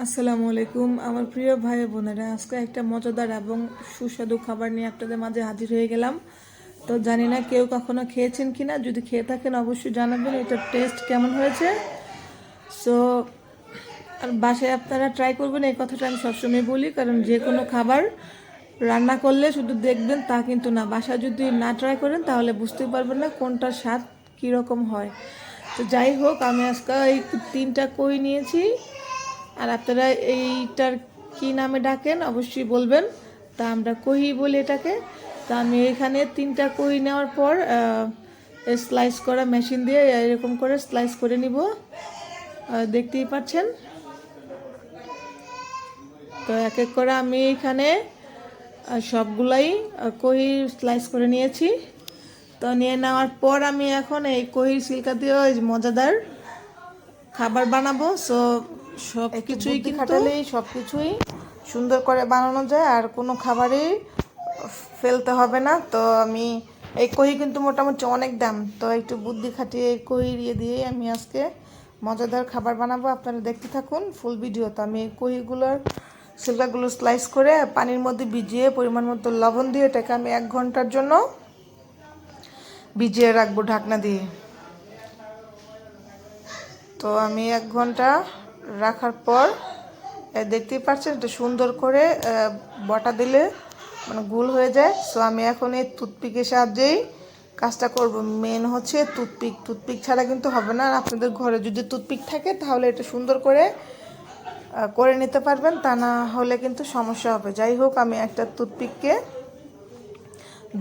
আসসালামু আলাইকুম আমার প্রিয় ভাই বোনেরা, আজকে একটা মজাদার এবং সুস্বাদু খাবার নিয়ে আপনাদের মাঝে হাজির হয়ে গেলাম। তো জানি না কেউ কখনো খেয়েছেন কিনা, যদি খেয়ে থাকেন অবশ্যই জানাবেন এটার টেস্ট কেমন হয়েছে। সো আর বাসায় আপনারা ট্রাই করবেন, এই কথাটা আমি সবসময় বলি, কারণ যে কোনো খাবার রান্না করলে শুধু দেখবেন তা কিন্তু না, বাসায় যদি না ট্রাই করেন তাহলে বুঝতে পারবেন না কোনটার স্বাদ কীরকম হয়। তো যাই হোক, আমি আজকে এই 3টা কই নিয়েছি, আর আপনারা এইটার কি নামে ডাকেন অবশ্যই বলবেন। তা আমরা কই বলি এটাকে। তা আমি এখানে 3টা কই নেওয়ার পর স্লাইস করা মেশিন দিয়ে এরকম করে স্লাইস করে নিব, দেখতেই পাচ্ছেন। তো এক এক করে আমি এখানে সবগুলাই কই স্লাইস করে নিয়েছি। তো নিয়ে নেওয়ার পর আমি এখন এই কহির সিল্কা দিয়ে মজাদার খাবার বানাবো। সো সব কিছুই খাটালেই সব কিছুই সুন্দর করে বানানো যায়, আর কোনো খাবারই ফেলতে হবে না। তো আমি এই কহি কিন্তু মোটামুটি অনেক দাম, তো একটু বুদ্ধি খাটিয়ে এই কহি দিয়েই আমি আজকে মজাদার খাবার বানাবো। আপনারা দেখতে থাকুন ফুল ভিডিও। তো আমি এই কহিগুলোর সিল্কাগুলো স্লাইস করে পানির মধ্যে ভিজিয়ে পরিমাণ মতো লবণ দিয়ে এটাকে আমি 1 ঘন্টার জন্য ভিজিয়ে রাখবো ঢাকনা দিয়ে। তো আমি 1 ঘন্টা রাখার পর দেখতেই পাচ্ছেন এটা সুন্দর করে বটা দিলে মানে গোল হয়ে যায়। সো আমি এখন এই টুথপিকের সাহায্যেই কাজটা করব। মেন হচ্ছে টুথপিক ছাড়া কিন্তু হবে না। আপনাদের ঘরে যদি টুথপিক থাকে তাহলে এটা সুন্দর করে করে নিতে পারবেন, তা না হলে কিন্তু সমস্যা হবে। যাই হোক, আমি একটা টুথপিককে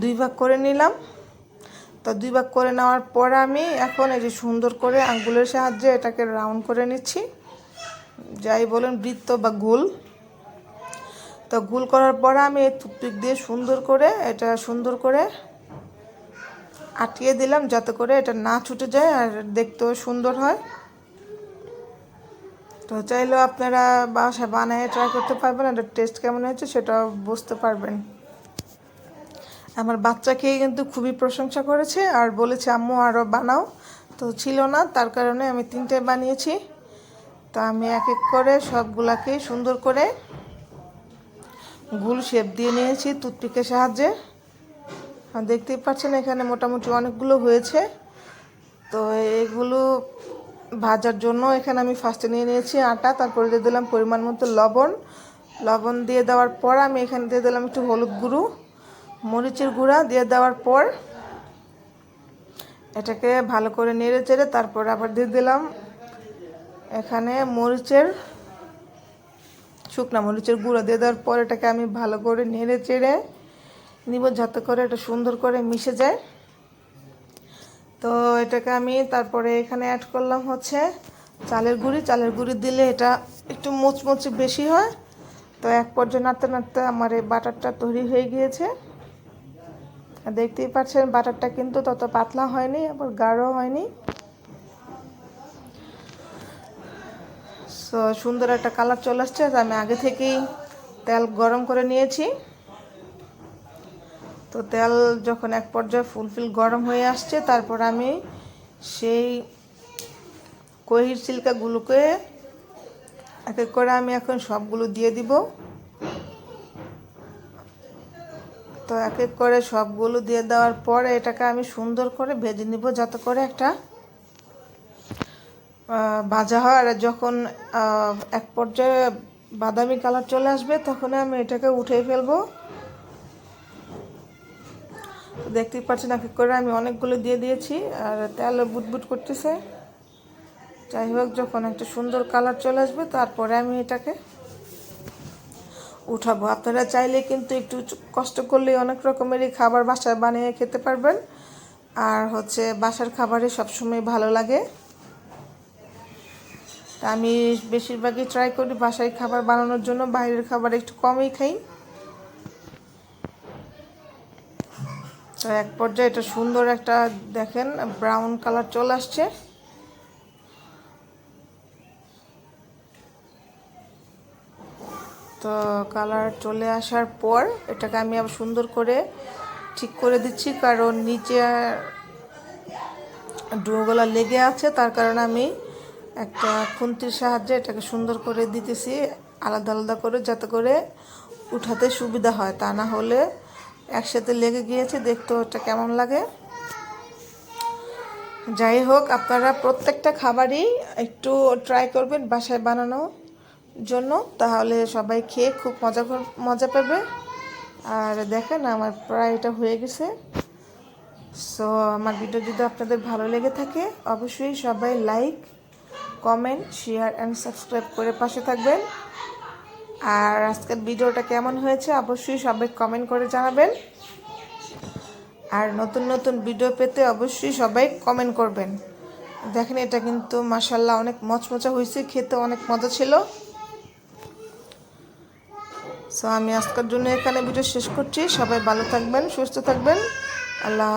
2 ভাগ করে নিলাম। তো 2 ভাগ করে নেওয়ার পর আমি এখন এই যে সুন্দর করে আঙ্গুলের সাহায্যে এটাকে রাউন্ড করে নিচ্ছি, যাই বলেন বৃত্ত বা গোল। তো গোল করার পর আমি এই টুথপিক দিয়ে সুন্দর করে আটকিয়ে দিলাম, যাতে করে এটা না ছুটে যায় আর দেখতেও সুন্দর হয়। তো চাইলেও আপনারা বাসায় বানিয়ে ট্রাই করতে পারবেন, এটার টেস্ট কেমন হয়েছে সেটাও বুঝতে পারবেন। আমার বাচ্চা খেয়ে কিন্তু খুবই প্রশংসা করেছে আর বলেছে আম্মু আরও বানাও। তো ছিল না, তার কারণে আমি 3টে বানিয়েছি। তো আমি এক এক করে সবগুলাকে সুন্দর করে গোল শেপ দিয়ে নিয়েছি টুথপিকের সাহায্যে। দেখতেই পাচ্ছেন এখানে মোটামুটি অনেকগুলো হয়েছে। তো এগুলো ভাজার জন্য এখানে আমি ফার্স্টে নিয়ে নিয়েছি আটা, তারপরে দিয়ে দিলাম পরিমাণ মতো লবণ দিয়ে দেওয়ার পর আমি এখানে দিয়ে দিলাম একটু হলুদ গুঁড়ো, মরিচের গুঁড়া দিয়ে দেওয়ার পর এটাকে ভালো করে নেড়ে চেড়ে তারপর আবার দিয়ে দিলাম এখানে শুকনা মরিচের গুঁড়া দিয়ে দেওয়ার পর এটাকে আমি ভালো করে নেড়ে চেড়ে নিব, যাতে করে এটা সুন্দর করে মিশে যায়। তো এটাকে আমি তারপরে এখানে অ্যাড করলাম হচ্ছে চালের গুঁড়ি দিলে এটা একটু মুচমুচে বেশি হয়। তো এক পর্যায়ে নাড়তে নাড়তে আমার এই বাটারটা তৈরি হয়ে গিয়েছে। দেখতেই পাচ্ছেন বাটারটা কিন্তু তত পাতলা হয়নি আবার গাঢ় হয়নি। সো সুন্দর একটা কালার চলে আসছে। আমি আগে থেকেই তেল গরম করে নিয়েছি। তো তেল যখন এক পর্যায়ে ফুলফিল গরম হয়ে আসছে, তারপর আমি সেই কহির সিল্কাগুলোকে এক এক করে আমি এখন সবগুলো দিয়ে দিব। তো এক এক করে সবগুলো দিয়ে দেওয়ার পরে এটাকে আমি সুন্দর করে ভেজে নিব, যাতে করে একটা ভাজা হয়। আর যখন এক পর্যায়ে বাদামি কালার চলে আসবে তখন আমি এটাকে উঠিয়ে ফেলবো। দেখতেই পাচ্ছেন এক এক করে আমি অনেকগুলো দিয়ে দিয়েছি আর তেল বুটবুট করতেছে। যাই হোক, যখন একটা সুন্দর কালার চলে আসবে তারপরে আমি এটাকে উঠাবো। আপনারা চাইলে কিন্তু একটু কষ্ট করলে অনেক রকমেরই খাবার বাসায় বানিয়ে খেতে পারবেন। আর হচ্ছে বাসার খাবারই সবসময় ভালো লাগে। তা আমি বেশিরভাগই ট্রাই করি বাসায় খাবার বানানোর জন্য, বাইরের খাবার একটু কমই খাই। তো এক পর্যায়ে এটা সুন্দর একটা দেখেন ব্রাউন কালার চলে আসছে। তো কালার চলে আসার পর এটাকে আমি আবার সুন্দর করে ঠিক করে দিচ্ছি, কারণ নিচে ডোগুলো লেগে আছে, তার কারণে আমি একটা খুন্তির সাহায্যে এটাকে সুন্দর করে দিতেছি আলাদা আলাদা করে, যাতে করে উঠাতে সুবিধা হয়, তা না হলে একসাথে লেগে গিয়েছে, দেখতে ওটা কেমন লাগে। যাই হোক, আপনারা প্রত্যেকটা খাবারই একটু ট্রাই করবেন বাসায় বানানোর জন্য, তাহলে সবাই খেয়ে খুব মজা পাবে। আর দেখেন আমার প্রায় এটা হয়ে গেছে। সো আমার ভিডিও যদি আপনাদের ভালো লেগে থাকে অবশ্যই সবাই like, comment, share and subscribe করে পাশে থাকবেন। আর আজকের ভিডিওটা কেমন হয়েছে অবশ্যই সবাই কমেন্ট করে জানাবেন। আর নতুন নতুন ভিডিও পেতে অবশ্যই সবাই কমেন্ট করবেন। দেখেন এটা কিন্তু মাশাআল্লাহ অনেক মচমচা হয়েছে, খেতে অনেক মজা ছিল। সো আমি আজকের জন্য এখানে ভিডিও শেষ করছি। সবাই ভালো থাকবেন, সুস্থ থাকবেন। আল্লাহ।